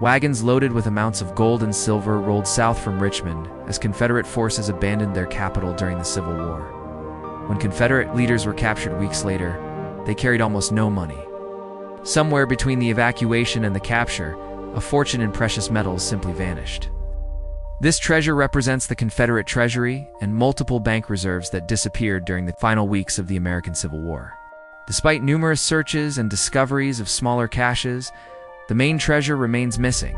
Wagons loaded with amounts of gold and silver rolled south from Richmond as Confederate forces abandoned their capital during the Civil War. When Confederate leaders were captured weeks later, they carried almost no money. Somewhere between the evacuation and the capture, a fortune in precious metals simply vanished. This treasure represents the Confederate treasury and multiple bank reserves that disappeared during the final weeks of the American Civil War. Despite numerous searches and discoveries of smaller caches, the main treasure remains missing.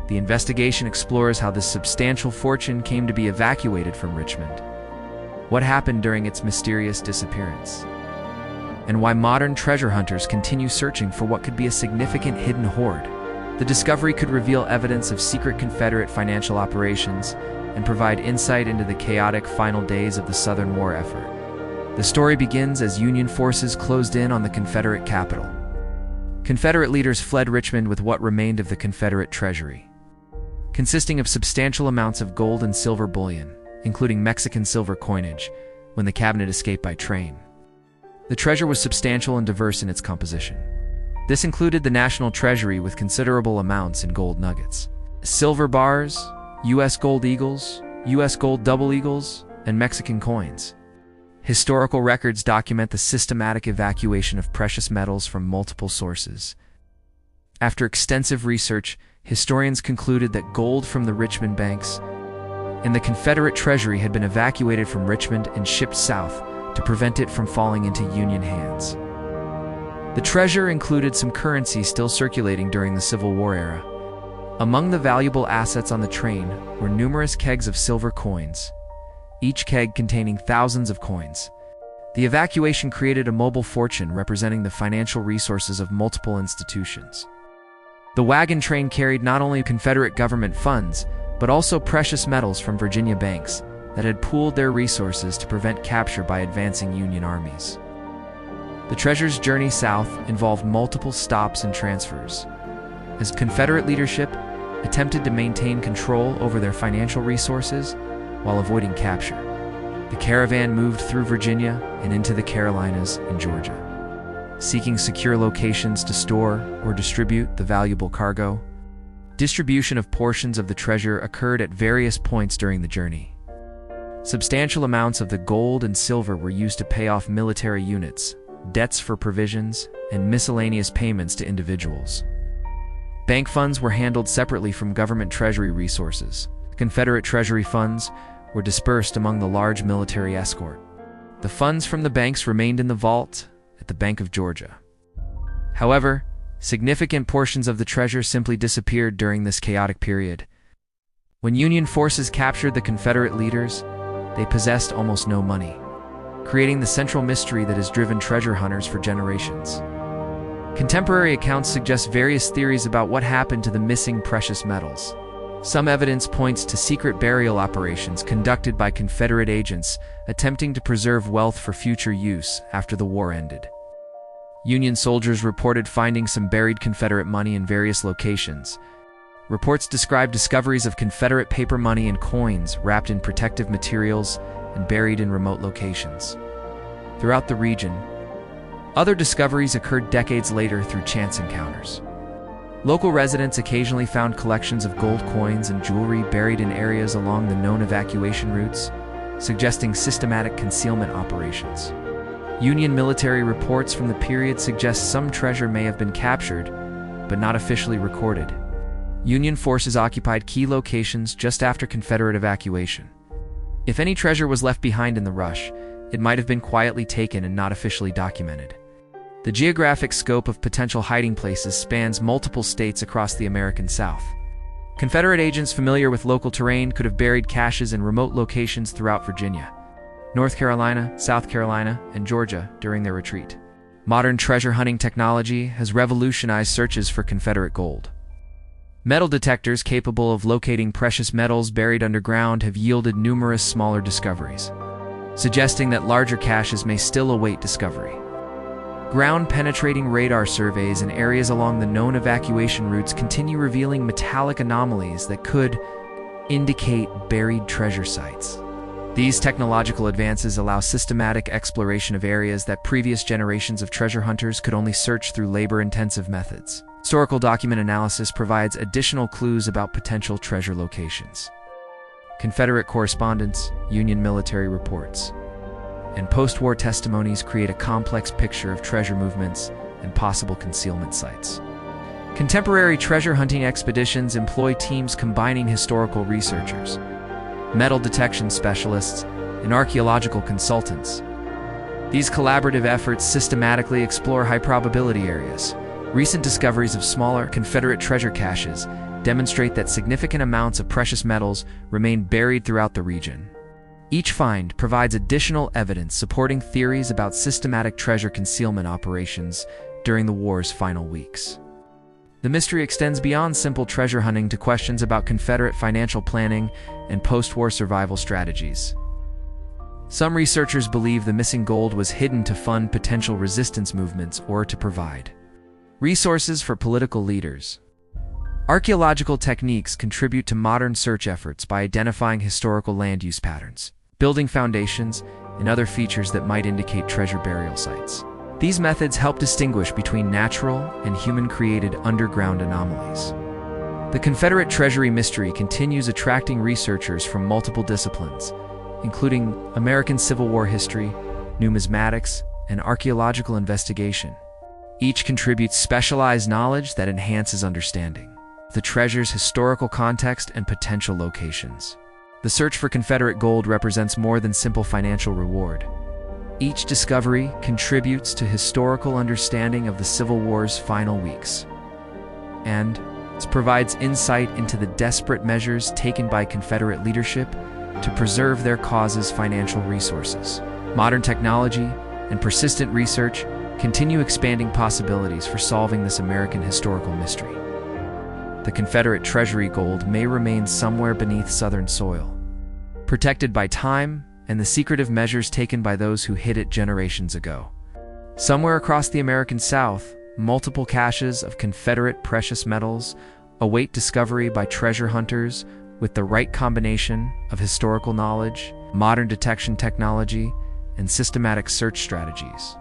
The investigation explores how this substantial fortune came to be evacuated from Richmond, what happened during its mysterious disappearance, and why modern treasure hunters continue searching for what could be a significant hidden hoard. The discovery could reveal evidence of secret Confederate financial operations and provide insight into the chaotic final days of the Southern War effort. The story begins as Union forces closed in on the Confederate capital. Confederate leaders fled Richmond with what remained of the Confederate treasury, consisting of substantial amounts of gold and silver bullion, including Mexican silver coinage, when the cabinet escaped by train. The treasure was substantial and diverse in its composition. This included the national treasury with considerable amounts in gold nuggets, silver bars, U.S. gold eagles, U.S. gold double eagles, and Mexican coins. Historical records document the systematic evacuation of precious metals from multiple sources. After extensive research, historians concluded that gold from the Richmond banks and the Confederate treasury had been evacuated from Richmond and shipped south to prevent it from falling into Union hands. The treasure included some currency still circulating during the Civil War era. Among the valuable assets on the train were numerous kegs of silver coins, each keg containing thousands of coins. The evacuation created a mobile fortune representing the financial resources of multiple institutions. The wagon train carried not only Confederate government funds, but also precious metals from Virginia banks that had pooled their resources to prevent capture by advancing Union armies. The treasure's journey south involved multiple stops and transfers, as Confederate leadership attempted to maintain control over their financial resources while avoiding capture. The caravan moved through Virginia and into the Carolinas and Georgia, seeking secure locations to store or distribute the valuable cargo. Distribution of portions of the treasure occurred at various points during the journey. Substantial amounts of the gold and silver were used to pay off military units, debts for provisions, and miscellaneous payments to individuals. Bank funds were handled separately from government treasury resources. Confederate treasury funds were dispersed among the large military escort. The funds from the banks remained in the vault at the Bank of Georgia. However, significant portions of the treasure simply disappeared during this chaotic period. When Union forces captured the Confederate leaders, they possessed almost no money, creating the central mystery that has driven treasure hunters for generations. Contemporary accounts suggest various theories about what happened to the missing precious metals. Some evidence points to secret burial operations conducted by Confederate agents attempting to preserve wealth for future use after the war ended. Union soldiers reported finding some buried Confederate money in various locations. Reports describe discoveries of Confederate paper money and coins wrapped in protective materials and buried in remote locations. Throughout the region, other discoveries occurred decades later through chance encounters. Local residents occasionally found collections of gold coins and jewelry buried in areas along the known evacuation routes, suggesting systematic concealment operations. Union military reports from the period suggest some treasure may have been captured, but not officially recorded. Union forces occupied key locations just after Confederate evacuation. If any treasure was left behind in the rush, it might have been quietly taken and not officially documented. The geographic scope of potential hiding places spans multiple states across the American South. Confederate agents familiar with local terrain could have buried caches in remote locations throughout Virginia, North Carolina, South Carolina, and Georgia during their retreat. Modern treasure hunting technology has revolutionized searches for Confederate gold. Metal detectors capable of locating precious metals buried underground have yielded numerous smaller discoveries, suggesting that larger caches may still await discovery. Ground-penetrating radar surveys in areas along the known evacuation routes continue revealing metallic anomalies that could indicate buried treasure sites. These technological advances allow systematic exploration of areas that previous generations of treasure hunters could only search through labor-intensive methods. Historical document analysis provides additional clues about potential treasure locations. Confederate correspondence, Union military reports, and post-war testimonies create a complex picture of treasure movements and possible concealment sites. Contemporary treasure hunting expeditions employ teams combining historical researchers, metal detection specialists, and archaeological consultants. These collaborative efforts systematically explore high-probability areas. Recent discoveries of smaller Confederate treasure caches demonstrate that significant amounts of precious metals remain buried throughout the region. Each find provides additional evidence supporting theories about systematic treasure concealment operations during the war's final weeks. The mystery extends beyond simple treasure hunting to questions about Confederate financial planning and post-war survival strategies. Some researchers believe the missing gold was hidden to fund potential resistance movements or to provide resources for political leaders. Archaeological techniques contribute to modern search efforts by identifying historical land use patterns, building foundations, and other features that might indicate treasure burial sites. These methods help distinguish between natural and human-created underground anomalies. The Confederate treasury mystery continues attracting researchers from multiple disciplines, including American Civil War history, numismatics, and archaeological investigation. Each contributes specialized knowledge that enhances understanding of the treasure's historical context and potential locations. The search for Confederate gold represents more than simple financial reward. Each discovery contributes to historical understanding of the Civil War's final weeks, and provides insight into the desperate measures taken by Confederate leadership to preserve their cause's financial resources. Modern technology and persistent research continue expanding possibilities for solving this American historical mystery. The Confederate treasury gold may remain somewhere beneath Southern soil, protected by time and the secretive measures taken by those who hid it generations ago. Somewhere across the American South, multiple caches of Confederate precious metals await discovery by treasure hunters with the right combination of historical knowledge, modern detection technology, and systematic search strategies.